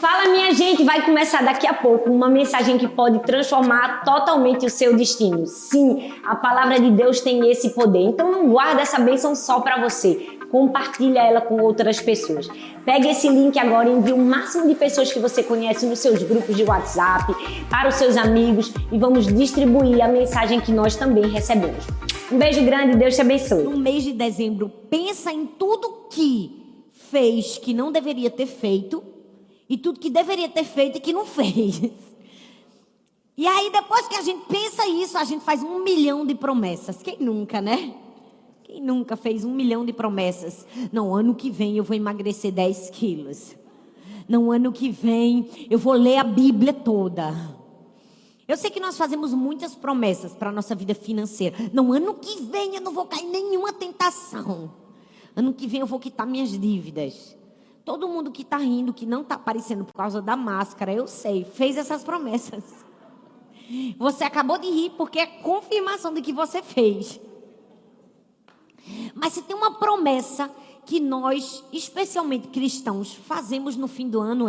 Fala, minha gente, vai começar daqui a pouco uma mensagem que pode transformar totalmente o seu destino. Sim, a palavra de Deus tem esse poder. Então não guarda essa bênção só para você. Compartilha ela com outras pessoas. Pega esse link agora e envia o máximo de pessoas que você conhece nos seus grupos de WhatsApp, para os seus amigos, e vamos distribuir a mensagem que nós também recebemos. Um beijo grande, Deus te abençoe. No mês de dezembro, pensa em tudo que fez que não deveria ter feito e tudo que deveria ter feito e que não fez. E aí, depois que a gente pensa isso, a gente faz 1 milhão de promessas. Quem nunca, né? Quem nunca fez 1 milhão de promessas? Não, ano que vem eu vou emagrecer 10 quilos. Não, ano que vem eu vou ler a Bíblia toda. Eu sei que nós fazemos muitas promessas para a nossa vida financeira. Não, ano que vem eu não vou cair em nenhuma tentação. Ano que vem eu vou quitar minhas dívidas. Todo mundo que está rindo, que não está aparecendo por causa da máscara, eu sei, fez essas promessas. Você acabou de rir porque é confirmação de que você fez. Mas se tem uma promessa que nós, especialmente cristãos, fazemos no fim do ano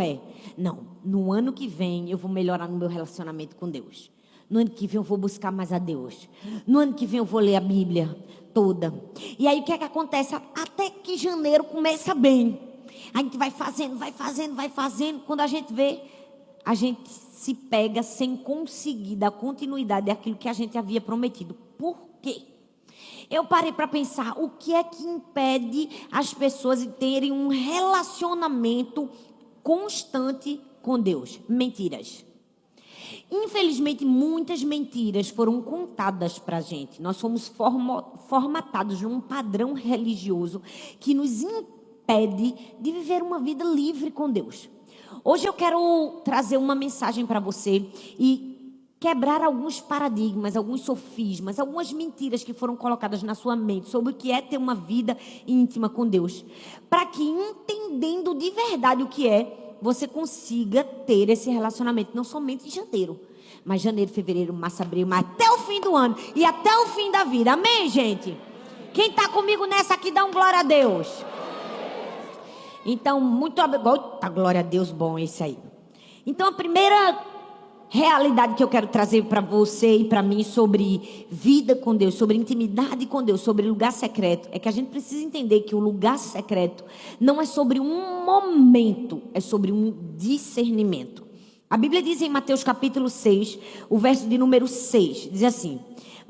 não, no ano que vem eu vou melhorar no meu relacionamento com Deus. No ano que vem eu vou buscar mais a Deus. No ano que vem eu vou ler a Bíblia toda. E aí o que é que acontece? Até que janeiro começa bem. A gente vai fazendo. Quando a gente vê, a gente se pega sem conseguir dar continuidade daquilo que a gente havia prometido. Por quê? Eu parei para pensar, o que é que impede as pessoas de terem um relacionamento constante com Deus? Mentiras. Infelizmente, muitas mentiras foram contadas para a gente. Nós fomos formatados num padrão religioso que nos impede de viver uma vida livre com Deus. Hoje eu quero trazer uma mensagem para você e quebrar alguns paradigmas, alguns sofismas, algumas mentiras que foram colocadas na sua mente sobre o que é ter uma vida íntima com Deus. Para que, entendendo de verdade o que é, você consiga ter esse relacionamento, não somente em janeiro, mas janeiro, fevereiro, março, abril, mas até o fim do ano e até o fim da vida. Amém, gente? Quem está comigo nessa aqui, dá um glória a Deus. Então, muito obrigado. Glória a Deus, bom esse aí. Então, a primeira realidade que eu quero trazer para você e para mim sobre vida com Deus, sobre intimidade com Deus, sobre lugar secreto, é que a gente precisa entender que o lugar secreto não é sobre um momento, é sobre um discernimento. A Bíblia diz em Mateus capítulo 6, o verso de número 6, diz assim: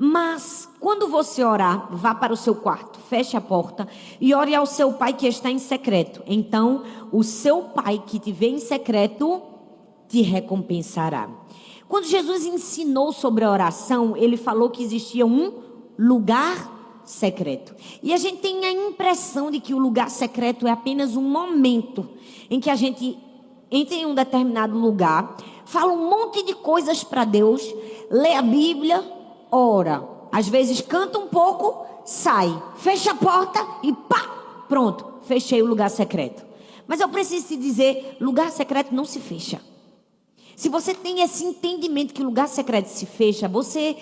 mas quando você orar, vá para o seu quarto, feche a porta e ore ao seu pai que está em secreto. Então, o seu pai que te vê em secreto te recompensará. Quando Jesus ensinou sobre a oração, ele falou que existia um lugar secreto. E a gente tem a impressão de que o lugar secreto é apenas um momento em que a gente entra em um determinado lugar, fala um monte de coisas para Deus, lê a Bíblia, ora, às vezes canta um pouco, sai, fecha a porta e pá, pronto, fechei o lugar secreto. Mas eu preciso te dizer, lugar secreto não se fecha. Se você tem esse entendimento que o lugar secreto se fecha, você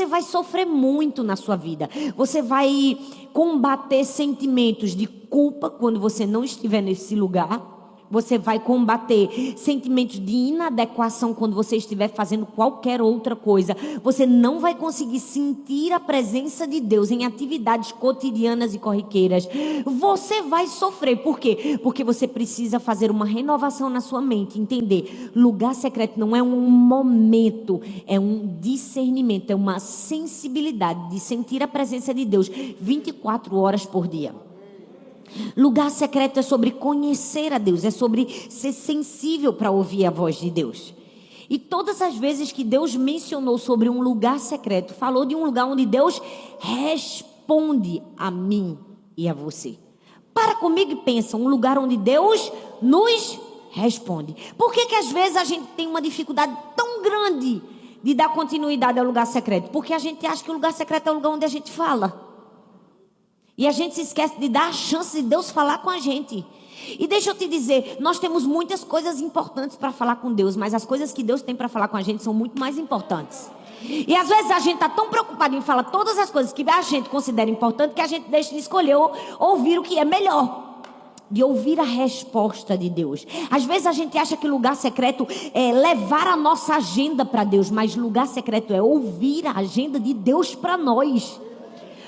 vai sofrer muito na sua vida. Você vai combater sentimentos de culpa quando você não estiver nesse lugar. Você vai combater sentimentos de inadequação quando você estiver fazendo qualquer outra coisa. Você não vai conseguir sentir a presença de Deus em atividades cotidianas e corriqueiras. Você vai sofrer. Por quê? Porque você precisa fazer uma renovação na sua mente. Entender, lugar secreto não é um momento, é um discernimento, é uma sensibilidade de sentir a presença de Deus 24 horas por dia. Lugar secreto é sobre conhecer a Deus, é sobre ser sensível para ouvir a voz de Deus. E todas as vezes que Deus mencionou sobre um lugar secreto, falou de um lugar onde Deus responde a mim e a você. Para comigo e pensa, um lugar onde Deus nos responde. Por que às vezes a gente tem uma dificuldade tão grande de dar continuidade ao lugar secreto? Porque a gente acha que o lugar secreto é o lugar onde a gente fala. E a gente se esquece de dar a chance de Deus falar com a gente. E deixa eu te dizer, nós temos muitas coisas importantes para falar com Deus, mas as coisas que Deus tem para falar com a gente são muito mais importantes. E às vezes a gente está tão preocupado em falar todas as coisas que a gente considera importante que a gente deixa de escolher ou ouvir o que é melhor. de ouvir a resposta de Deus. Às vezes a gente acha que lugar secreto é levar a nossa agenda para Deus, mas lugar secreto é ouvir a agenda de Deus para nós.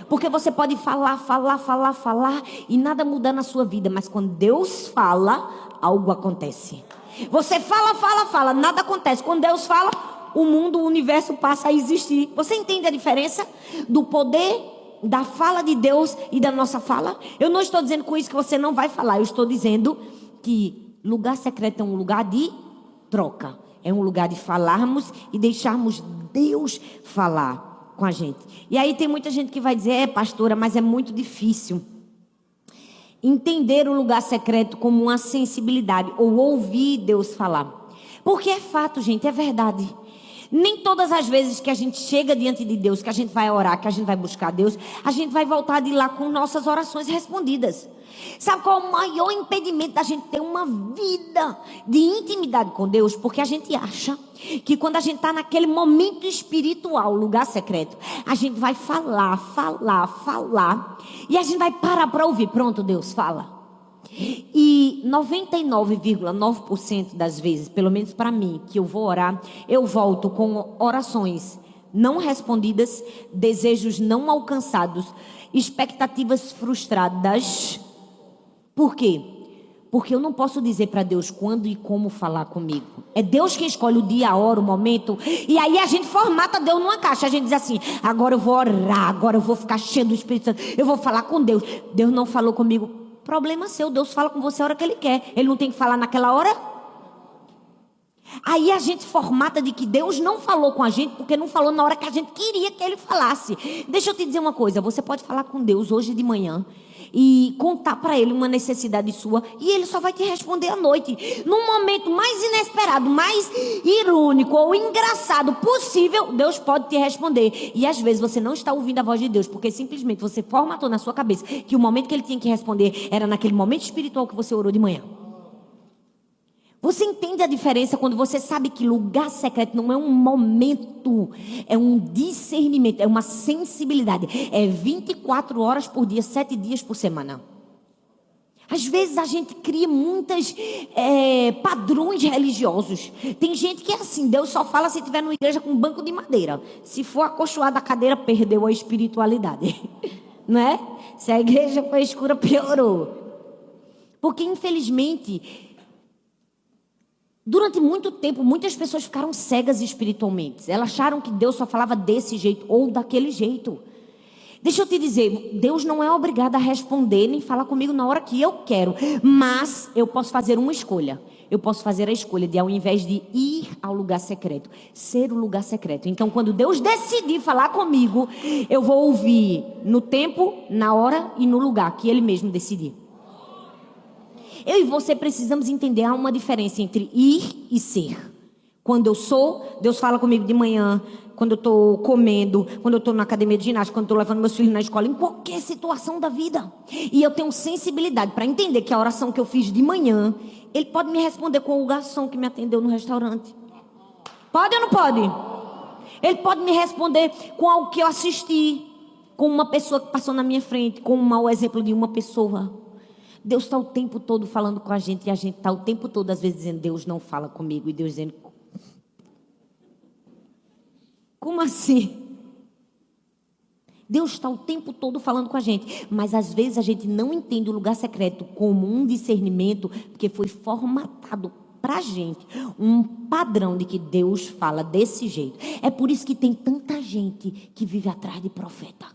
Porque você pode falar e nada muda na sua vida, mas quando Deus fala, algo acontece. Você fala, nada acontece. Quando Deus fala, o mundo, o universo passa a existir. Você entende a diferença do poder da fala de Deus e da nossa fala? Eu não estou dizendo com isso que você não vai falar. Eu estou dizendo que lugar secreto é um lugar de troca. É um lugar de falarmos e deixarmos Deus falar com a gente. E aí tem muita gente que vai dizer, pastora, mas é muito difícil entender o lugar secreto como uma sensibilidade ou ouvir Deus falar. Porque é fato, gente, é verdade. Nem todas as vezes que a gente chega diante de Deus, que a gente vai orar, que a gente vai buscar Deus, a gente vai voltar de lá com nossas orações respondidas. Sabe qual é o maior impedimento da gente ter uma vida de intimidade com Deus? Porque a gente acha que quando a gente está naquele momento espiritual, lugar secreto, a gente vai falar, e a gente vai parar para ouvir. Pronto, Deus fala. E 99,9% das vezes, pelo menos para mim, que eu vou orar, eu volto com orações não respondidas, desejos não alcançados, expectativas frustradas. Por quê? Porque eu não posso dizer para Deus quando e como falar comigo. É Deus quem escolhe o dia, a hora, o momento. E aí a gente formata Deus numa caixa. A gente diz assim, agora eu vou orar, agora eu vou ficar cheio do Espírito Santo, eu vou falar com Deus. Deus não falou comigo. Problema seu, Deus fala com você a hora que Ele quer. Ele não tem que falar naquela hora? Aí a gente formata de que Deus não falou com a gente porque não falou na hora que a gente queria que Ele falasse. Deixa eu te dizer uma coisa, você pode falar com Deus hoje de manhã e contar para Ele uma necessidade sua e Ele só vai te responder à noite. Num momento mais inesperado, mais irônico ou engraçado possível, Deus pode te responder. E às vezes você não está ouvindo a voz de Deus porque simplesmente você formatou na sua cabeça que o momento que Ele tinha que responder era naquele momento espiritual que você orou de manhã. Você entende a diferença quando você sabe que lugar secreto não é um momento, é um discernimento, é uma sensibilidade. É 24 horas por dia, 7 dias por semana. Às vezes a gente cria muitos padrões religiosos. Tem gente que é assim, Deus só fala se estiver numa igreja com um banco de madeira. Se for acolchoada a cadeira, perdeu a espiritualidade. Não é? Se a igreja foi escura, piorou. Porque infelizmente... Durante muito tempo, muitas pessoas ficaram cegas espiritualmente. Elas acharam que Deus só falava desse jeito ou daquele jeito. Deixa eu te dizer, Deus não é obrigado a responder nem falar comigo na hora que eu quero. Mas eu posso fazer uma escolha. Eu posso fazer a escolha de, ao invés de ir ao lugar secreto, ser o lugar secreto. Então, quando Deus decidir falar comigo, eu vou ouvir no tempo, na hora e no lugar que Ele mesmo decidir. Eu e você precisamos entender, há uma diferença entre ir e ser. Quando eu sou, Deus fala comigo de manhã, quando eu estou comendo, quando eu estou na academia de ginástica, quando eu estou levando meus filhos na escola, em qualquer situação da vida. E eu tenho sensibilidade para entender que a oração que eu fiz de manhã, Ele pode me responder com o garçom que me atendeu no restaurante. Pode ou não pode? Ele pode me responder com algo que eu assisti, com uma pessoa que passou na minha frente, com um mau exemplo de uma pessoa. Deus está o tempo todo falando com a gente e a gente está o tempo todo, às vezes, dizendo, Deus não fala comigo. E Deus dizendo, como assim? Deus está o tempo todo falando com a gente. Mas, às vezes, a gente não entende o lugar secreto como um discernimento, porque foi formatado para a gente um padrão de que Deus fala desse jeito. É por isso que tem tanta gente que vive atrás de profeta.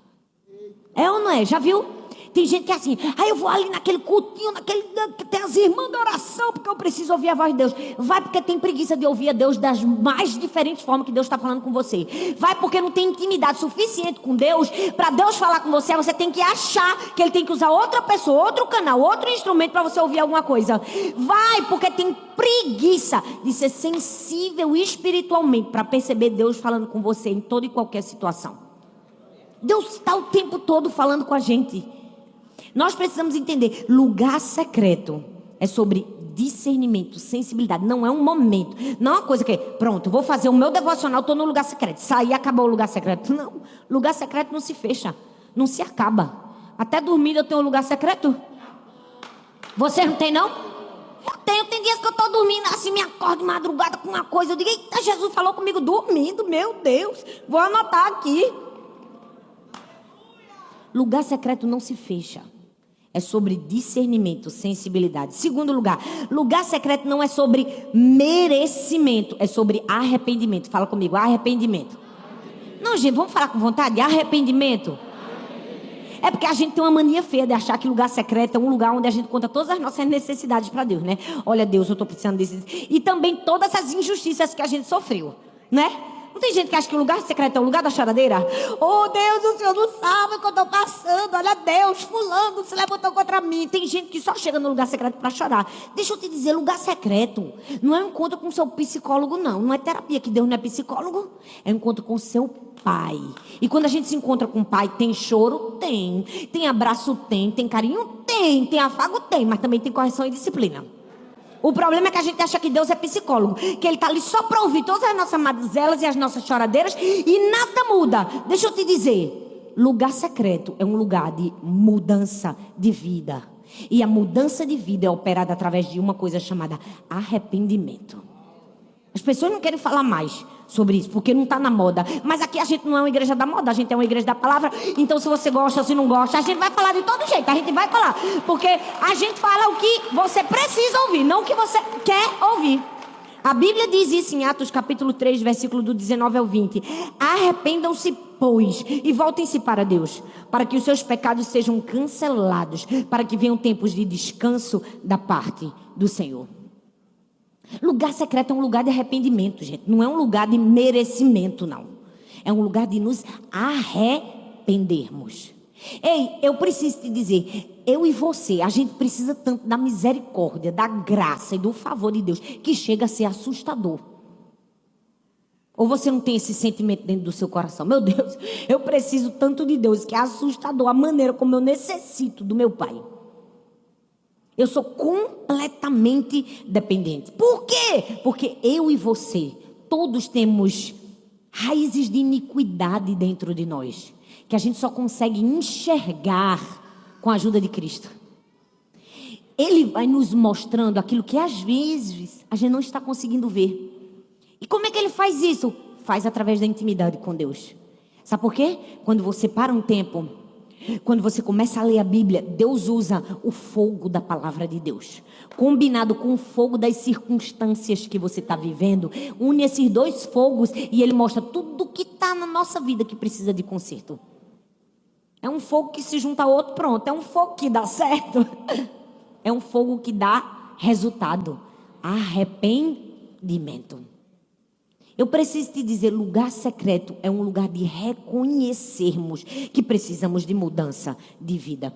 É ou não é? Já viu? Tem gente que é assim, eu vou ali naquele cultinho, que tem as irmãs da oração, porque eu preciso ouvir a voz de Deus. Vai porque tem preguiça de ouvir a Deus das mais diferentes formas que Deus está falando com você. Vai porque não tem intimidade suficiente com Deus. Para Deus falar com você, você tem que achar que Ele tem que usar outra pessoa, outro canal, outro instrumento para você ouvir alguma coisa. Vai porque tem preguiça de ser sensível espiritualmente para perceber Deus falando com você em toda e qualquer situação. Deus está o tempo todo falando com a gente. Nós precisamos entender, lugar secreto é sobre discernimento, sensibilidade. Não é um momento, não é uma coisa que, pronto, vou fazer o meu devocional, estou no lugar secreto. Saí, acabou o lugar secreto. Não, lugar secreto não se fecha, não se acaba. Até dormir eu tenho um lugar secreto. Você não tem, não? Eu tenho. Tem dias que eu estou dormindo assim, me acordo de madrugada com uma coisa. Eu digo, eita, Jesus falou comigo dormindo, meu Deus. Vou anotar aqui. Lugar secreto não se fecha. É sobre discernimento, sensibilidade. Segundo lugar, lugar secreto não é sobre merecimento, é sobre arrependimento. Fala comigo, arrependimento. Não, gente, vamos falar com vontade? Arrependimento. É porque a gente tem uma mania feia de achar que lugar secreto é um lugar onde a gente conta todas as nossas necessidades para Deus, né? Olha, Deus, eu estou precisando disso. E também todas as injustiças que a gente sofreu, né? Não tem gente que acha que o lugar secreto é o lugar da choradeira? Oh, Deus, o Senhor não sabe o que eu estou passando. Olha, Deus, fulano se levantou contra mim. Tem gente que só chega no lugar secreto para chorar. Deixa eu te dizer, lugar secreto não é um encontro com o seu psicólogo, não. Não é terapia, que Deus não é psicólogo. É um encontro com o seu pai. E quando a gente se encontra com o pai, tem choro? Tem. Tem abraço? Tem. Tem carinho? Tem. Tem afago? Tem. Mas também tem correção e disciplina. O problema é que a gente acha que Deus é psicólogo, que Ele está ali só para ouvir todas as nossas mazelas e as nossas choradeiras e nada muda. Deixa eu te dizer, lugar secreto é um lugar de mudança de vida. E a mudança de vida é operada através de uma coisa chamada arrependimento. As pessoas não querem falar mais sobre isso, porque não está na moda. Mas aqui a gente não é uma igreja da moda, a gente é uma igreja da palavra. Então se você gosta ou se não gosta, a gente vai falar de todo jeito. A gente vai falar, porque a gente fala o que você precisa ouvir, não o que você quer ouvir. A Bíblia diz isso em Atos capítulo 3, versículo do 19 ao 20. Arrependam-se, pois, e voltem-se para Deus, para que os seus pecados sejam cancelados, para que venham tempos de descanso da parte do Senhor. Lugar secreto é um lugar de arrependimento, gente. Não é um lugar de merecimento, não. É um lugar de nos arrependermos. Ei, eu preciso te dizer, eu e você, a gente precisa tanto da misericórdia, da graça e do favor de Deus, que chega a ser assustador. Ou você não tem esse sentimento dentro do seu coração? Meu Deus, eu preciso tanto de Deus, que é assustador a maneira como eu necessito do meu Pai. Eu sou completamente dependente. Por quê? Porque eu e você, todos temos raízes de iniquidade dentro de nós, que a gente só consegue enxergar com a ajuda de Cristo. Ele vai nos mostrando aquilo que às vezes a gente não está conseguindo ver. E como é que ele faz isso? Faz através da intimidade com Deus. Sabe por quê? Quando você para um tempo, quando você começa a ler a Bíblia, Deus usa o fogo da palavra de Deus, combinado com o fogo das circunstâncias que você está vivendo, une esses dois fogos e Ele mostra tudo que está na nossa vida que precisa de conserto. É um fogo que se junta a outro, pronto. É um fogo que dá certo. É um fogo que dá resultado. Arrependimento. Eu preciso te dizer, lugar secreto é um lugar de reconhecermos que precisamos de mudança de vida.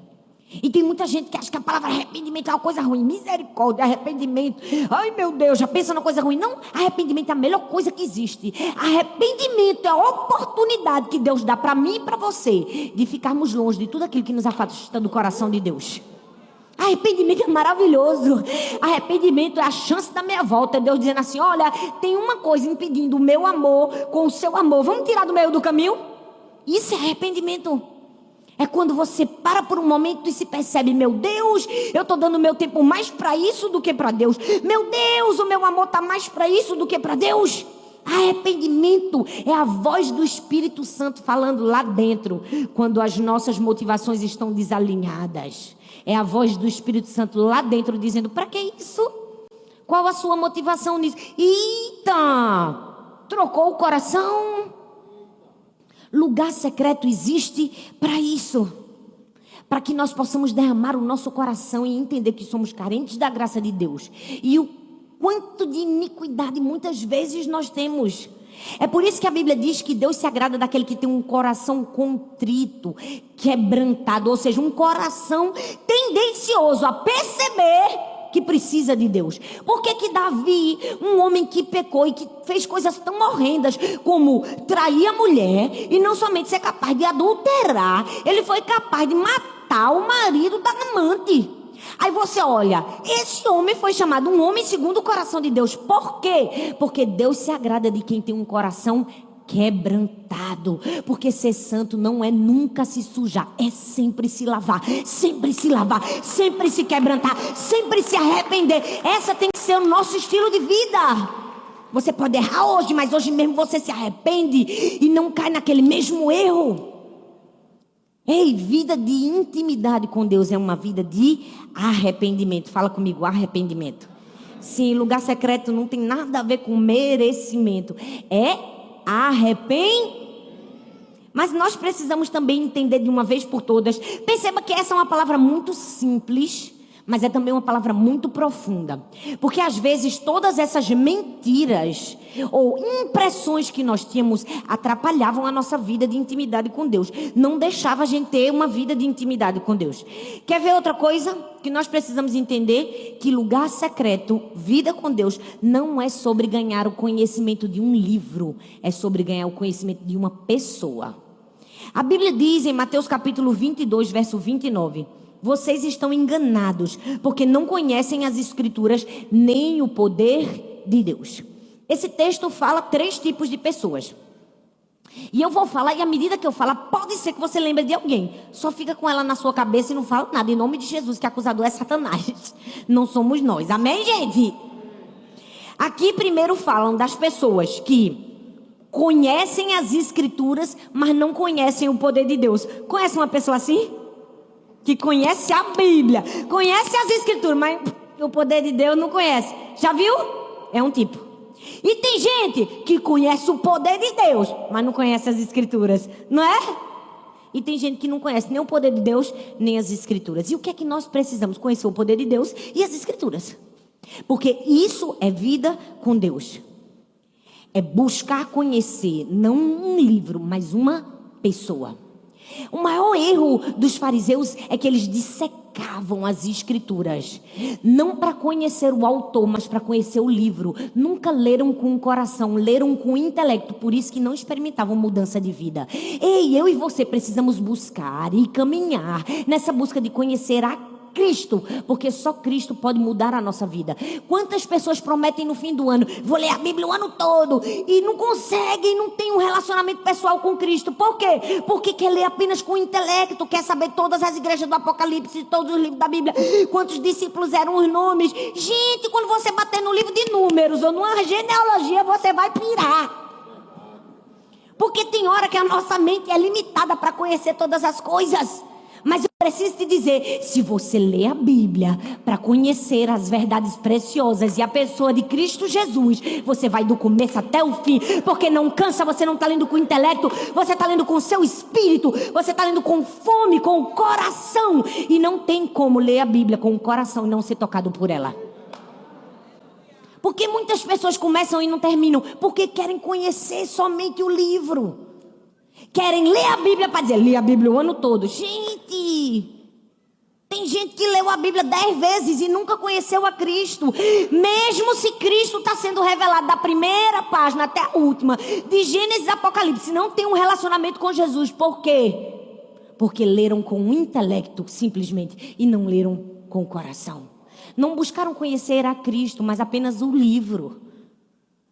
E tem muita gente que acha que a palavra arrependimento é uma coisa ruim. Misericórdia, arrependimento. Ai, meu Deus, já pensa numa coisa ruim. Não, arrependimento é a melhor coisa que existe. Arrependimento é a oportunidade que Deus dá para mim e para você de ficarmos longe de tudo aquilo que nos afasta do coração de Deus. Arrependimento é maravilhoso. Arrependimento é a chance da minha volta. Deus dizendo assim, olha, tem uma coisa impedindo o meu amor com o seu amor. Vamos tirar do meio do caminho? Isso é arrependimento. É quando você para por um momento e se percebe, meu Deus, eu estou dando meu tempo mais para isso do que para Deus. Meu Deus, o meu amor está mais para isso do que para Deus. Arrependimento é a voz do Espírito Santo falando lá dentro, quando as nossas motivações estão desalinhadas. É a voz do Espírito Santo lá dentro dizendo, para que isso? Qual a sua motivação nisso? Eita, trocou o coração? Lugar secreto existe para isso. Para que nós possamos derramar o nosso coração e entender que somos carentes da graça de Deus. E o quanto de iniquidade muitas vezes nós temos. É por isso que a Bíblia diz que Deus se agrada daquele que tem um coração contrito, quebrantado, ou seja, um coração tendencioso a perceber que precisa de Deus. Por que que Davi, um homem que pecou e que fez coisas tão horrendas como trair a mulher e não somente ser capaz de adulterar, ele foi capaz de matar o marido da amante? Aí você olha, esse homem foi chamado um homem segundo o coração de Deus. Por quê? Porque Deus se agrada de quem tem um coração quebrantado. Porque ser santo não é nunca se sujar, é sempre se lavar, sempre se lavar, sempre se quebrantar, sempre se arrepender. Essa tem que ser o nosso estilo de vida. Você pode errar hoje, mas hoje mesmo você se arrepende e não cai naquele mesmo erro. Ei, vida de intimidade com Deus é uma vida de arrependimento. Fala comigo, arrependimento. Sim, lugar secreto não tem nada a ver com merecimento. É arrependimento. Mas nós precisamos também entender de uma vez por todas. Perceba que essa é uma palavra muito simples, mas é também uma palavra muito profunda. Porque às vezes todas essas mentiras ou impressões que nós tínhamos atrapalhavam a nossa vida de intimidade com Deus. Não deixava a gente ter uma vida de intimidade com Deus. Quer ver outra coisa que nós precisamos entender? Que lugar secreto, vida com Deus, não é sobre ganhar o conhecimento de um livro. É sobre ganhar o conhecimento de uma pessoa. A Bíblia diz em Mateus capítulo 22, verso 29... Vocês estão enganados, porque não conhecem as Escrituras, nem o poder de Deus. Esse texto fala 3 tipos de pessoas. E eu vou falar, e à medida que eu falar, pode ser que você lembre de alguém. Só fica com ela na sua cabeça e não fala nada. Em nome de Jesus, que acusador é Satanás. Não somos nós. Amém, gente? Aqui primeiro falam das pessoas que conhecem as Escrituras, mas não conhecem o poder de Deus. Conhece uma pessoa assim? Que conhece a Bíblia, conhece as Escrituras, mas o poder de Deus não conhece. Já viu? É um tipo. E tem gente que conhece o poder de Deus, mas não conhece as Escrituras, não é? E tem gente que não conhece nem o poder de Deus, nem as Escrituras. E o que é que nós precisamos? Conhecer o poder de Deus e as Escrituras. Porque isso é vida com Deus. É buscar conhecer, não um livro, mas uma pessoa. O maior erro dos fariseus é que eles dissecavam as Escrituras, não para conhecer o autor, mas para conhecer o livro. Nunca leram com o coração, leram com o intelecto, por isso que não experimentavam mudança de vida. Ei, eu e você precisamos buscar e caminhar nessa busca de conhecer a Cristo, porque só Cristo pode mudar a nossa vida. Quantas pessoas prometem no fim do ano, vou ler a Bíblia o ano todo, e não conseguem, não tem um relacionamento pessoal com Cristo. Por quê? Porque quer ler apenas com o intelecto, quer saber todas as igrejas do Apocalipse, todos os livros da Bíblia, quantos discípulos eram os nomes. Gente, quando você bater no livro de números ou numa genealogia, você vai pirar. Porque tem hora que a nossa mente é limitada para conhecer todas as coisas. Mas eu preciso te dizer, se você lê a Bíblia para conhecer as verdades preciosas e a pessoa de Cristo Jesus, você vai do começo até o fim, porque não cansa. Você não está lendo com o intelecto, você está lendo com o seu espírito, você está lendo com fome, com o coração. E não tem como ler a Bíblia com o coração e não ser tocado por ela. Porque muitas pessoas começam e não terminam, porque querem conhecer somente o livro. Querem ler a Bíblia para dizer, li a Bíblia o ano todo. Gente, tem gente que leu a Bíblia 10 vezes e nunca conheceu a Cristo. Mesmo se Cristo está sendo revelado da primeira página até a última, de Gênesis a Apocalipse, não tem um relacionamento com Jesus. Por quê? Porque leram com o intelecto simplesmente e não leram com o coração. Não buscaram conhecer a Cristo, mas apenas o livro.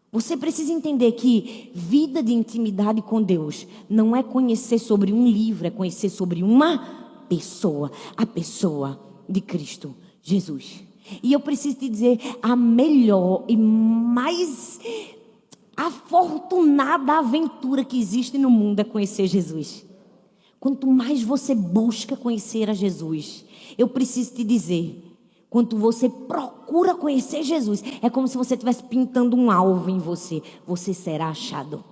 Você precisa entender que vida de intimidade com Deus não é conhecer sobre um livro, é conhecer sobre uma pessoa, a pessoa de Cristo Jesus. E eu preciso te dizer, a melhor e mais afortunada aventura que existe no mundo é conhecer Jesus. Quanto mais você busca conhecer a Jesus, eu preciso te dizer, quando você procura conhecer Jesus, é como se você estivesse pintando um alvo em você. Você será achado.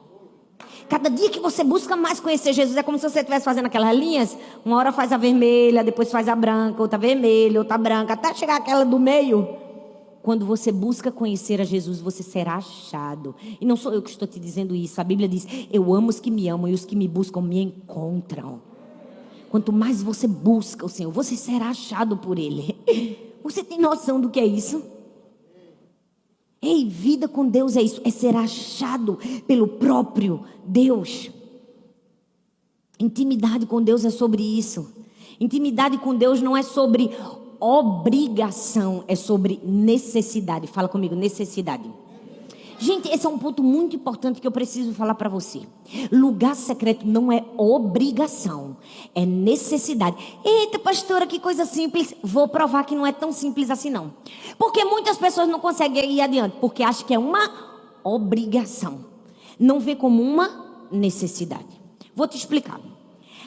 Cada dia que você busca mais conhecer Jesus, é como se você estivesse fazendo aquelas linhas. Uma hora faz a vermelha, depois faz a branca, outra vermelha, outra branca, até chegar aquela do meio. Quando você busca conhecer a Jesus, você será achado. E não sou eu que estou te dizendo isso. A Bíblia diz, eu amo os que me amam e os que me buscam me encontram. Quanto mais você busca o Senhor, você será achado por Ele. Você tem noção do que é isso? Ei, vida com Deus é isso, é ser achado pelo próprio Deus. Intimidade com Deus é sobre isso. Intimidade com Deus não é sobre obrigação, é sobre necessidade. Fala comigo, necessidade. Gente, esse é um ponto muito importante que eu preciso falar para você. Lugar secreto não é obrigação, é necessidade. Eita, pastora, que coisa simples. Vou provar que não é tão simples assim não. Porque muitas pessoas não conseguem ir adiante, porque acham que é uma obrigação. Não vê como uma necessidade. Vou te explicar.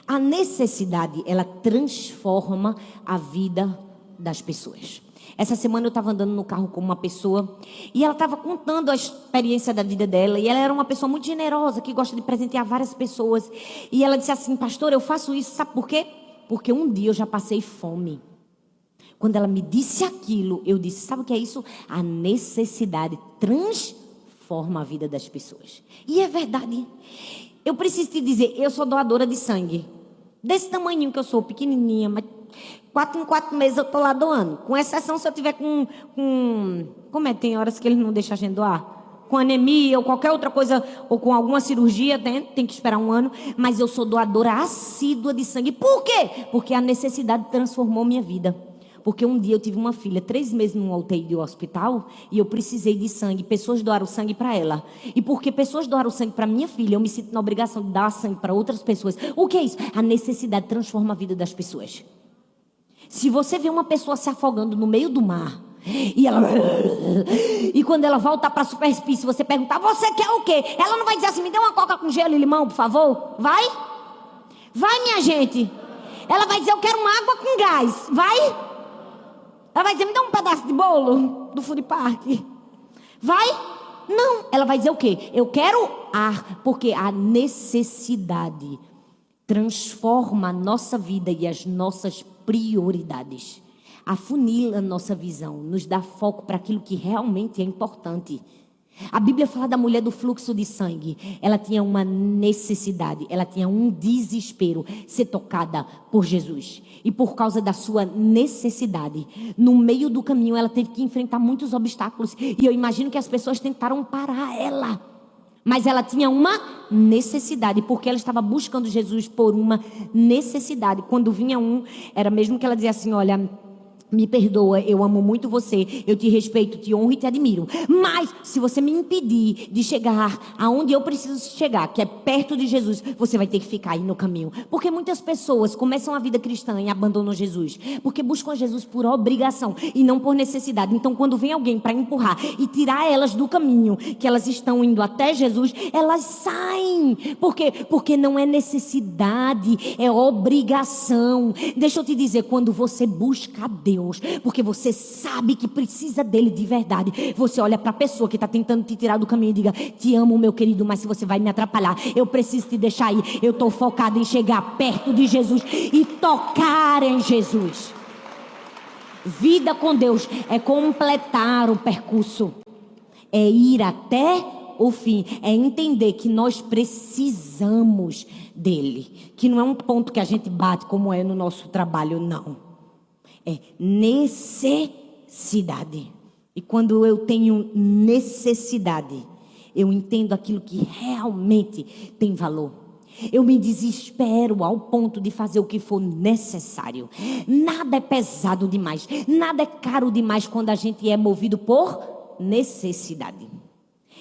A necessidade, ela transforma a vida das pessoas. Essa semana eu estava andando no carro com uma pessoa e ela estava contando a experiência da vida dela. E ela era uma pessoa muito generosa, que gosta de presentear várias pessoas. E ela disse assim: pastor, eu faço isso, sabe por quê? Porque um dia eu já passei fome. Quando ela me disse aquilo, eu disse: sabe o que é isso? A necessidade transforma a vida das pessoas. E é verdade. Eu preciso te dizer, eu sou doadora de sangue. Desse tamanhinho que eu sou, pequenininha, mas 4 em 4 meses eu estou lá doando. Com exceção se eu tiver com... Como é? Tem horas que eles não deixam a gente doar. Com anemia ou qualquer outra coisa, ou com alguma cirurgia, tem que esperar 1 ano. Mas eu sou doadora assídua de sangue. Por quê? Porque a necessidade transformou minha vida. Porque um dia eu tive uma filha, 3 meses num UTI de hospital, e eu precisei de sangue. Pessoas doaram sangue para ela. E porque pessoas doaram sangue para minha filha, eu me sinto na obrigação de dar sangue para outras pessoas. O que é isso? A necessidade transforma a vida das pessoas. Se você vê uma pessoa se afogando no meio do mar, e quando ela volta para a superfície, você perguntar: você quer o quê? Ela não vai dizer assim: me dê uma coca com gelo e limão, por favor. Vai? Vai, minha gente. Ela vai dizer: eu quero uma água com gás. Vai? Ela vai dizer: me dá um pedaço de bolo do food park. Vai? Não. Ela vai dizer o quê? Eu quero ar. Porque a necessidade transforma a nossa vida e as nossas prioridades. Afunila a nossa visão, nos dá foco para aquilo que realmente é importante. A Bíblia fala da mulher do fluxo de sangue. Ela tinha uma necessidade, ela tinha um desespero, ser tocada por Jesus. E por causa da sua necessidade, no meio do caminho ela teve que enfrentar muitos obstáculos. E eu imagino que as pessoas tentaram parar ela. Mas ela tinha uma necessidade, porque ela estava buscando Jesus por uma necessidade. Quando vinha era mesmo que ela dizia assim: olha, me perdoa, eu amo muito você, eu te respeito, te honro e te admiro. Mas se você me impedir de chegar aonde eu preciso chegar, que é perto de Jesus, você vai ter que ficar aí no caminho. Porque muitas pessoas começam a vida cristã e abandonam Jesus, porque buscam Jesus por obrigação e não por necessidade. Então quando vem alguém para empurrar e tirar elas do caminho que elas estão indo até Jesus, elas saem. Por quê? Porque não é necessidade, é obrigação. Deixa eu te dizer, quando você busca a Deus, porque você sabe que precisa dele de verdade, você olha para a pessoa que está tentando te tirar do caminho e diga: te amo, meu querido, mas se você vai me atrapalhar, eu preciso te deixar aí. Eu estou focado em chegar perto de Jesus e tocar em Jesus. Vida com Deus é completar o percurso, é ir até o fim, é entender que nós precisamos dele, que não é um ponto que a gente bate como é no nosso trabalho, não. É necessidade. E quando eu tenho necessidade, eu entendo aquilo que realmente tem valor. Eu me desespero ao ponto de fazer o que for necessário. Nada é pesado demais, nada é caro demais quando a gente é movido por necessidade.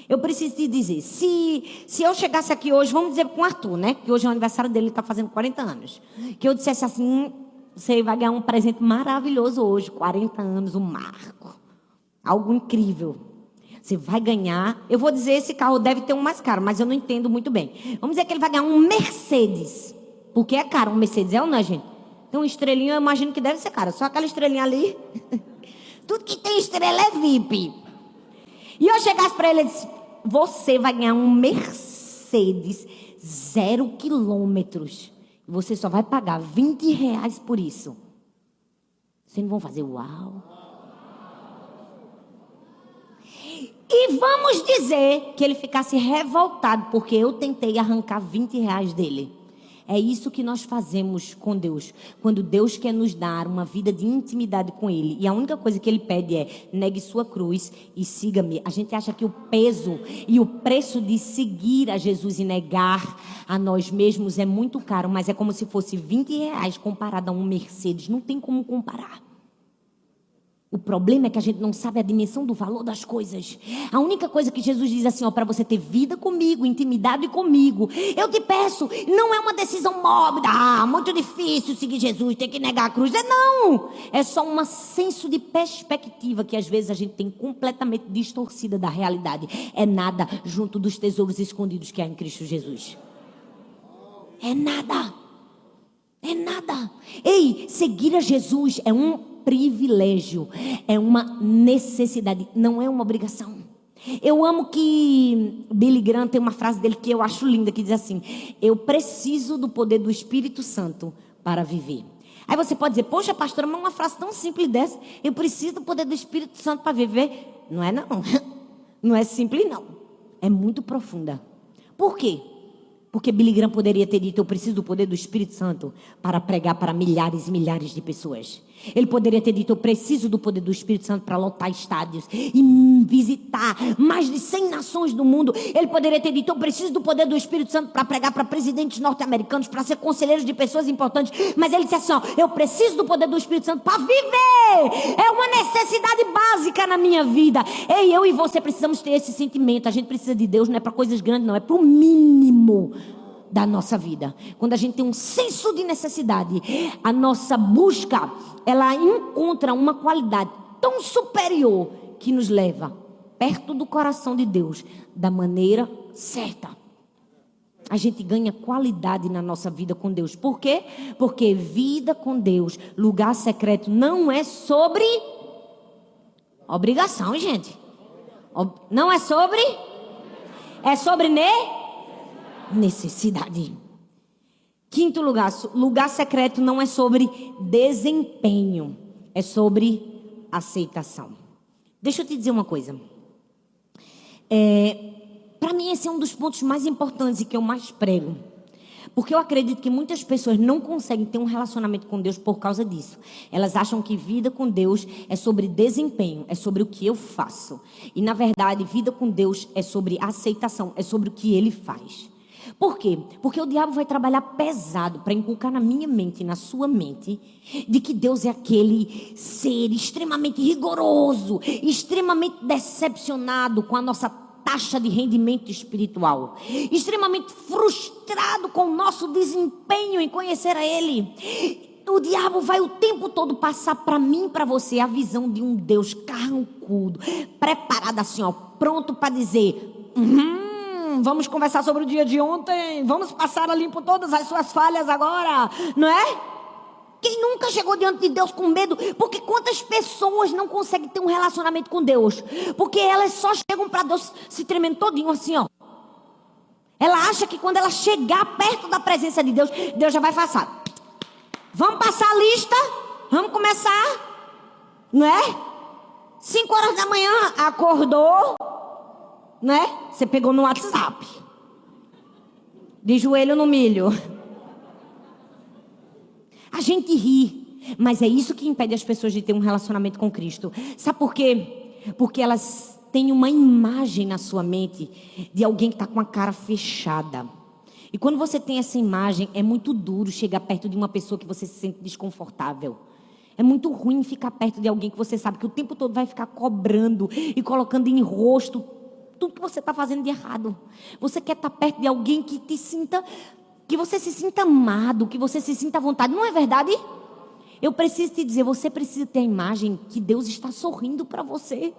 Eu preciso te dizer, se eu chegasse aqui hoje, vamos dizer com o Arthur, né? Que hoje é o aniversário dele, ele está fazendo 40 anos. Que eu dissesse assim: você vai ganhar um presente maravilhoso hoje, 40 anos, um marco. Algo incrível. Você vai ganhar, eu vou dizer, esse carro deve ter um mais caro, mas eu não entendo muito bem. Vamos dizer que ele vai ganhar um Mercedes. Porque é caro, um Mercedes é ou não, gente? Tem uma estrelinha, eu imagino que deve ser caro. Só aquela estrelinha ali. Tudo que tem estrela é VIP. E eu chegasse para ele e disse: você vai ganhar um Mercedes 0 quilômetros. Você só vai pagar R$20 por isso. Vocês não vão fazer uau? E vamos dizer que ele ficasse revoltado porque eu tentei arrancar R$20 dele. É isso que nós fazemos com Deus. Quando Deus quer nos dar uma vida de intimidade com Ele. E a única coisa que Ele pede é: negue sua cruz e siga-me. A gente acha que o peso e o preço de seguir a Jesus e negar a nós mesmos é muito caro. Mas é como se fosse R$20 comparado a um Mercedes. Não tem como comparar. O problema é que a gente não sabe a dimensão do valor das coisas. A única coisa que Jesus diz assim, ó, para você ter vida comigo, intimidade comigo, eu te peço, não é uma decisão mórbida, muito difícil seguir Jesus, tem que negar a cruz. Não, é só um senso de perspectiva que às vezes a gente tem completamente distorcida da realidade. É nada junto dos tesouros escondidos que há em Cristo Jesus. É nada. É nada. Ei, seguir a Jesus é um privilégio, é uma necessidade, não é uma obrigação. Eu amo que Billy Graham tem uma frase dele que eu acho linda, que diz assim: eu preciso do poder do Espírito Santo para viver. Aí você pode dizer, poxa pastora, mas uma frase tão simples dessa, eu preciso do poder do Espírito Santo para viver. Não é não, não é simples não, é muito profunda. Por quê? Porque Billy Graham poderia ter dito, eu preciso do poder do Espírito Santo para pregar para milhares e milhares de pessoas. Ele poderia ter dito, eu preciso do poder do Espírito Santo para lotar estádios e visitar mais de 100 nações do mundo. Ele poderia ter dito, eu preciso do poder do Espírito Santo para pregar para presidentes norte-americanos, para ser conselheiros de pessoas importantes. Mas ele disse assim, ó, eu preciso do poder do Espírito Santo para viver. É uma necessidade básica na minha vida. Ei, eu e você precisamos ter esse sentimento. A gente precisa de Deus, não é para coisas grandes, não, é para o mínimo da nossa vida. Quando a gente tem um senso de necessidade, a nossa busca, ela encontra uma qualidade tão superior que nos leva perto do coração de Deus da maneira certa. A gente ganha qualidade na nossa vida com Deus. Por quê? Porque vida com Deus, lugar secreto, não é sobre obrigação, gente. Não é sobre? É sobre necessidade. Quinto lugar, lugar secreto não é sobre desempenho, é sobre aceitação. Deixa eu te dizer uma coisa. Para mim esse é um dos pontos mais importantes e que eu mais prego. Porque eu acredito que muitas pessoas não conseguem ter um relacionamento com Deus por causa disso. Elas acham que vida com Deus é sobre desempenho, é sobre o que eu faço. E na verdade, vida com Deus é sobre aceitação, é sobre o que Ele faz. Por quê? Porque o diabo vai trabalhar pesado para inculcar na minha mente e na sua mente de que Deus é aquele ser extremamente rigoroso, extremamente decepcionado com a nossa taxa de rendimento espiritual, extremamente frustrado com o nosso desempenho em conhecer a Ele. O diabo vai o tempo todo passar para mim e para você a visão de um Deus carrancudo, preparado assim, ó, pronto para dizer: vamos conversar sobre o dia de ontem, vamos passar a limpo todas as suas falhas agora, não é? Quem nunca chegou diante de Deus com medo? Porque quantas pessoas não conseguem ter um relacionamento com Deus? Porque elas só chegam para Deus se tremendo todinho assim, ó. Ela acha que quando ela chegar perto da presença de Deus, Deus já vai passar. Vamos passar a lista? Vamos começar? Não é? 5 horas da manhã, acordou, né? Você pegou no WhatsApp, de joelho no milho. A gente ri, mas é isso que impede as pessoas de ter um relacionamento com Cristo. Sabe por quê? Porque elas têm uma imagem na sua mente de alguém que está com a cara fechada. E quando você tem essa imagem, é muito duro chegar perto de uma pessoa que você se sente desconfortável. É muito ruim ficar perto de alguém que você sabe que o tempo todo vai ficar cobrando e colocando em rosto tudo que você está fazendo de errado. Você quer estar perto de alguém que você se sinta amado, que você se sinta à vontade. Não é verdade? Eu preciso te dizer, você precisa ter a imagem que Deus está sorrindo para você.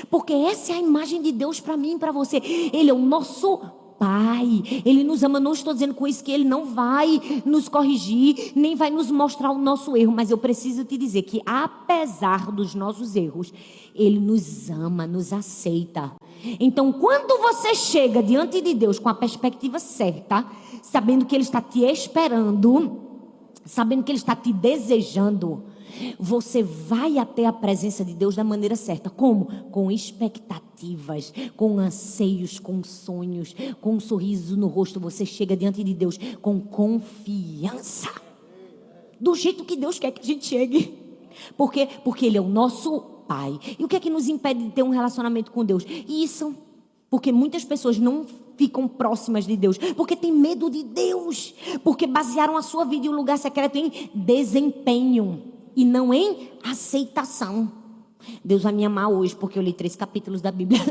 Porque essa é a imagem de Deus para mim e para você. Ele é o nosso Pai. Ele nos ama. Não estou dizendo com isso que Ele não vai nos corrigir, nem vai nos mostrar o nosso erro. Mas eu preciso te dizer que apesar dos nossos erros, Ele nos ama, nos aceita. Então, quando você chega diante de Deus com a perspectiva certa, sabendo que Ele está te esperando, sabendo que Ele está te desejando, você vai até a presença de Deus da maneira certa. Como? Com expectativas, com anseios, com sonhos, com um sorriso no rosto. Você chega diante de Deus com confiança, do jeito que Deus quer que a gente chegue. Por quê? Porque Ele é o nosso Pai. E o que é que nos impede de ter um relacionamento com Deus? Isso, porque muitas pessoas não ficam próximas de Deus, porque tem medo de Deus, porque basearam a sua vida e o lugar secreto em desempenho e não em aceitação. Deus vai me amar hoje porque eu li 3 capítulos da Bíblia.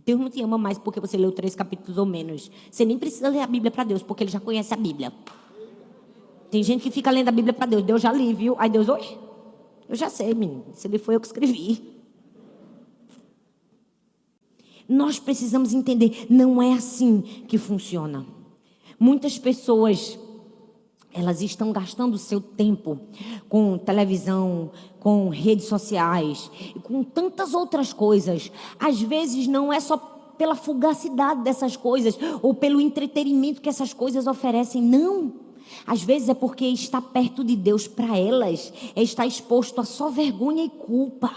Deus não te ama mais porque você leu 3 capítulos ou menos. Você nem precisa ler a Bíblia para Deus, porque Ele já conhece a Bíblia. Tem gente que fica lendo a Bíblia para Deus. Deus já li, viu? Aí Deus, oi, eu já sei, menino. Se ele foi eu que escrevi. Nós precisamos entender, não é assim que funciona. Muitas pessoas, elas estão gastando o seu tempo com televisão, com redes sociais, e com tantas outras coisas. Às vezes não é só pela fugacidade dessas coisas, ou pelo entretenimento que essas coisas oferecem, não. Às vezes é porque estar perto de Deus para elas é estar exposto a só vergonha e culpa.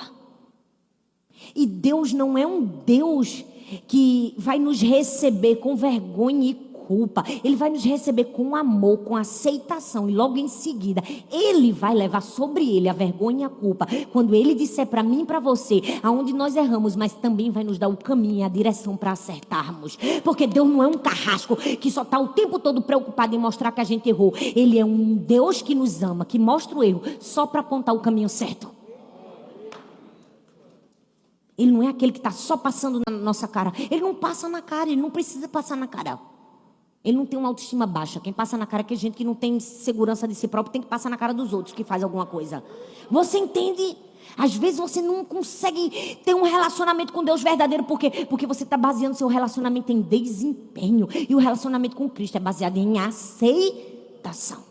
E Deus não é um Deus que vai nos receber com vergonha e culpa. Ele vai nos receber com amor, com aceitação. E logo em seguida, Ele vai levar sobre Ele a vergonha e a culpa. Quando Ele disser para mim e para você aonde nós erramos, mas também vai nos dar o caminho e a direção para acertarmos. Porque Deus não é um carrasco que só está o tempo todo preocupado em mostrar que a gente errou. Ele é um Deus que nos ama, que mostra o erro só para apontar o caminho certo. Ele não é aquele que está só passando na nossa cara. Ele não passa na cara, ele não precisa passar na cara. Ele não tem uma autoestima baixa. Quem passa na cara é que gente que não tem segurança de si próprio, tem que passar na cara dos outros que faz alguma coisa. Você entende? Às vezes você não consegue ter um relacionamento com Deus verdadeiro. Por quê? Porque você está baseando seu relacionamento em desempenho. E o relacionamento com Cristo é baseado em aceitação.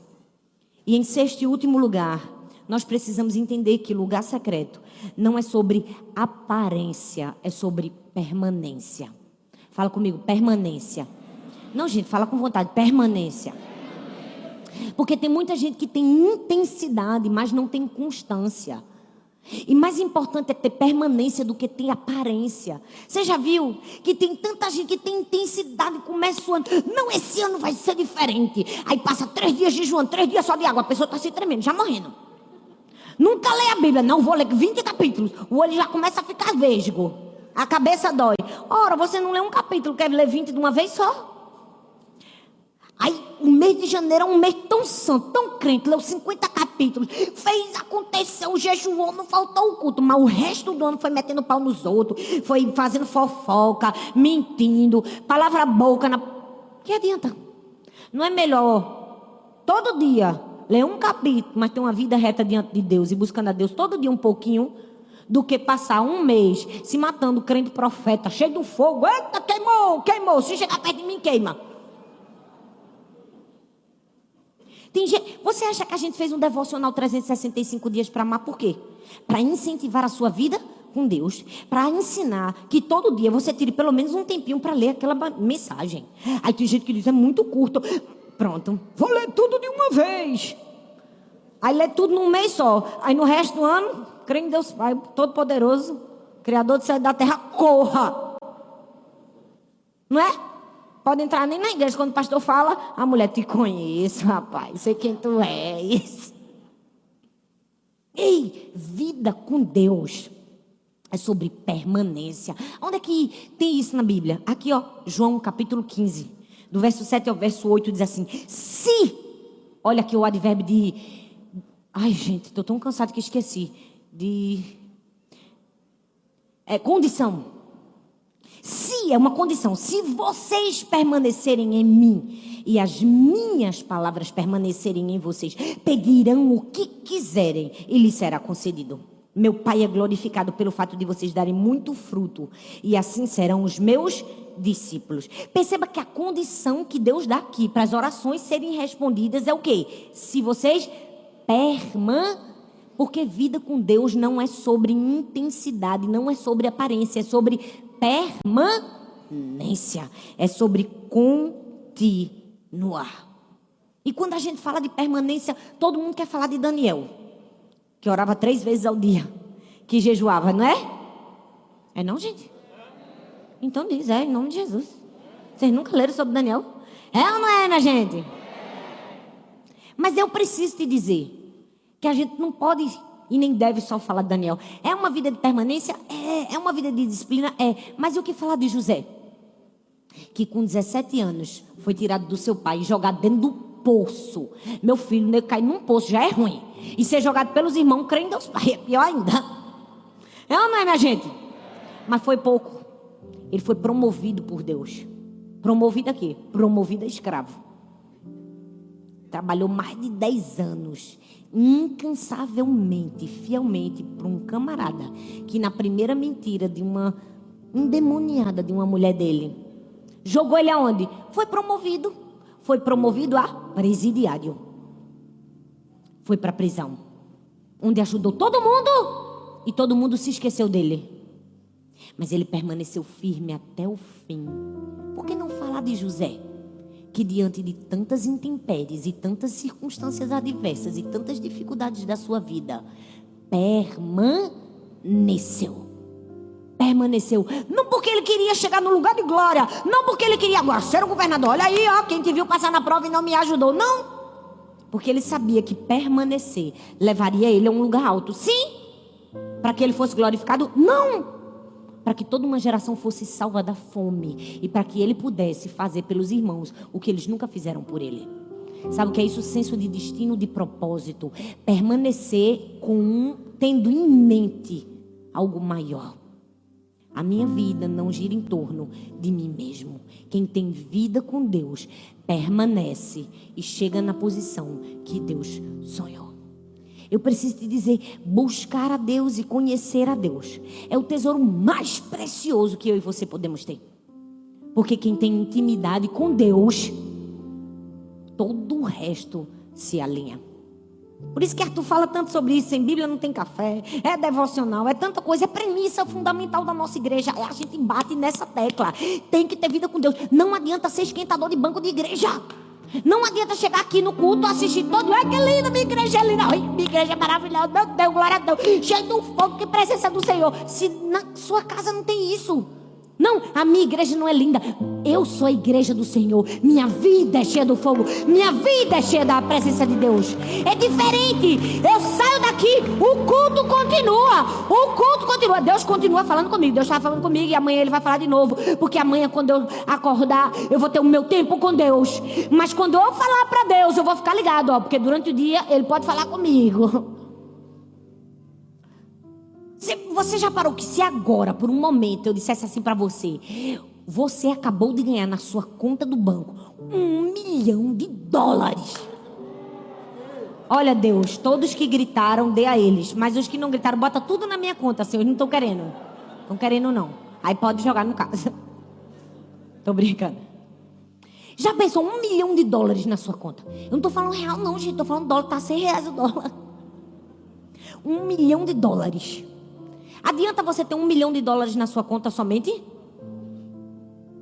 E em sexto e último lugar, nós precisamos entender que lugar secreto não é sobre aparência, é sobre permanência. Fala comigo, permanência. Não, gente, fala com vontade, permanência. Porque tem muita gente que tem intensidade, mas não tem constância. E mais importante é ter permanência do que ter aparência. Você já viu que tem tanta gente que tem intensidade e começa o ano. Não, esse ano vai ser diferente. Aí passa 3 dias jejuando, 3 dias só de água. A pessoa está se tremendo, já morrendo. Nunca lê a Bíblia, não vou ler 20 capítulos. O olho já começa a ficar vesgo. A cabeça dói. Ora, você não lê um capítulo, quer ler 20 de uma vez só? Aí, o mês de janeiro é um mês tão santo, tão crente, leu 50 capítulos, fez, aconteceu, jejuou, não faltou o culto, mas o resto do ano foi metendo pau nos outros, foi fazendo fofoca, mentindo, palavra boca, que adianta? Não é melhor todo dia ler um capítulo, mas ter uma vida reta diante de Deus e buscando a Deus todo dia um pouquinho, do que passar um mês se matando, crente profeta, cheio do fogo, eita, queimou, se chegar perto de mim, queima. Tem gente, você acha que a gente fez um devocional 365 dias para amar? Por quê? Para incentivar a sua vida com Deus. Para ensinar que todo dia você tire pelo menos um tempinho para ler aquela mensagem. Aí tem gente que diz, é muito curto. Pronto, vou ler tudo de uma vez. Aí lê tudo num mês só. Aí no resto do ano, crê em Deus Pai Todo-Poderoso, Criador do céu e da terra, corra. Não é? Pode entrar nem na igreja. Quando o pastor fala, a mulher, te conheço, rapaz, sei quem tu és. Ei, vida com Deus é sobre permanência. Onde é que tem isso na Bíblia? Aqui, ó, João capítulo 15, do verso 7 ao verso 8, diz assim: se, olha aqui o advérbio de, ai gente, estou tão cansado que esqueci, condição. Se é uma condição, se vocês permanecerem em mim e as minhas palavras permanecerem em vocês, pedirão o que quiserem e lhes será concedido. Meu Pai é glorificado pelo fato de vocês darem muito fruto e assim serão os meus discípulos. Perceba que a condição que Deus dá aqui para as orações serem respondidas é o quê? Se vocês porque vida com Deus não é sobre intensidade, não é sobre aparência, é sobre permanência, é sobre continuar. E quando a gente fala de permanência, todo mundo quer falar de Daniel, que orava 3 vezes ao dia, que jejuava, não é? É não, gente? Então diz, em nome de Jesus. Vocês nunca leram sobre Daniel? É ou não é, minha gente? Mas eu preciso te dizer que a gente não pode e nem deve só falar de Daniel. É uma vida de permanência? É uma vida de disciplina? Mas e o que falar de José? Que com 17 anos foi tirado do seu pai e jogado dentro do poço. Meu filho, cair num poço já é ruim. E ser jogado pelos irmãos, crê em Deus Pai, é pior ainda. É ou não é, minha gente? Mas foi pouco. Ele foi promovido por Deus. Promovido a quê? Promovido a escravo. Trabalhou mais de 10 anos, incansavelmente, fielmente, para um camarada que na primeira mentira de uma endemoniada de uma mulher dele, jogou ele aonde? Foi promovido. Foi promovido a presidiário. Foi para a prisão, onde ajudou todo mundo e todo mundo se esqueceu dele. Mas ele permaneceu firme até o fim. Por que não falar de José? Que diante de tantas intempéries e tantas circunstâncias adversas e tantas dificuldades da sua vida, permaneceu. Permaneceu. Não porque ele queria chegar no lugar de glória. Não porque ele queria agora ser o governador. Olha aí, ó, quem te viu passar na prova e não me ajudou. Não. Porque ele sabia que permanecer levaria ele a um lugar alto. Sim. Para que ele fosse glorificado? Não. Para que toda uma geração fosse salva da fome. E para que ele pudesse fazer pelos irmãos o que eles nunca fizeram por ele. Sabe o que é isso? Senso de destino, de propósito. Permanecer tendo em mente algo maior. A minha vida não gira em torno de mim mesmo. Quem tem vida com Deus permanece e chega na posição que Deus sonhou. Eu preciso te dizer, buscar a Deus e conhecer a Deus é o tesouro mais precioso que eu e você podemos ter. Porque quem tem intimidade com Deus, todo o resto se alinha. Por isso que Arthur fala tanto sobre isso. Sem Bíblia não tem café, é devocional, é tanta coisa, é premissa fundamental da nossa igreja. A gente bate nessa tecla. Tem que ter vida com Deus. Não adianta ser esquentador de banco de igreja. Não adianta chegar aqui no culto, assistir todo. Ai, que linda, minha igreja é linda. Ai, minha igreja é maravilhosa. Meu Deus, glória a Deus. Cheio do fogo, que presença do Senhor. Se na sua casa não tem isso. Não, a minha igreja não é linda. Eu sou a igreja do Senhor. Minha vida é cheia do fogo. Minha vida é cheia da presença de Deus. É diferente. Eu saio daqui, o culto continua. O culto continua. Deus continua falando comigo. Deus está falando comigo e amanhã Ele vai falar de novo. Porque amanhã, quando eu acordar, eu vou ter o meu tempo com Deus. Mas quando eu falar para Deus, eu vou ficar ligado, ó, porque durante o dia Ele pode falar comigo. Você já parou que se agora, por um momento, eu dissesse assim para você: você acabou de ganhar na sua conta do banco $1 milhão. Olha, Deus, todos que gritaram, dê a eles. Mas os que não gritaram, bota tudo na minha conta, Senhor. Eles não estão querendo. Estão querendo não. Aí pode jogar no caso. Tô brincando. Já pensou $1 milhão na sua conta? Eu não tô falando real não, gente. Tô falando dólar, tá R$100 o dólar. $1 milhão. Adianta você ter $1 milhão na sua conta somente?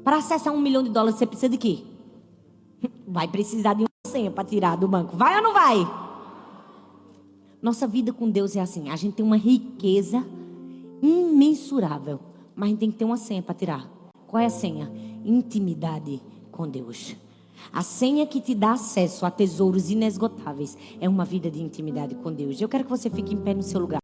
Para acessar $1 milhão, você precisa de quê? Vai precisar de uma senha para tirar do banco. Vai ou não vai? Nossa vida com Deus é assim. A gente tem uma riqueza imensurável, mas a gente tem que ter uma senha para tirar. Qual é a senha? Intimidade com Deus. A senha que te dá acesso a tesouros inesgotáveis é uma vida de intimidade com Deus. Eu quero que você fique em pé no seu lugar.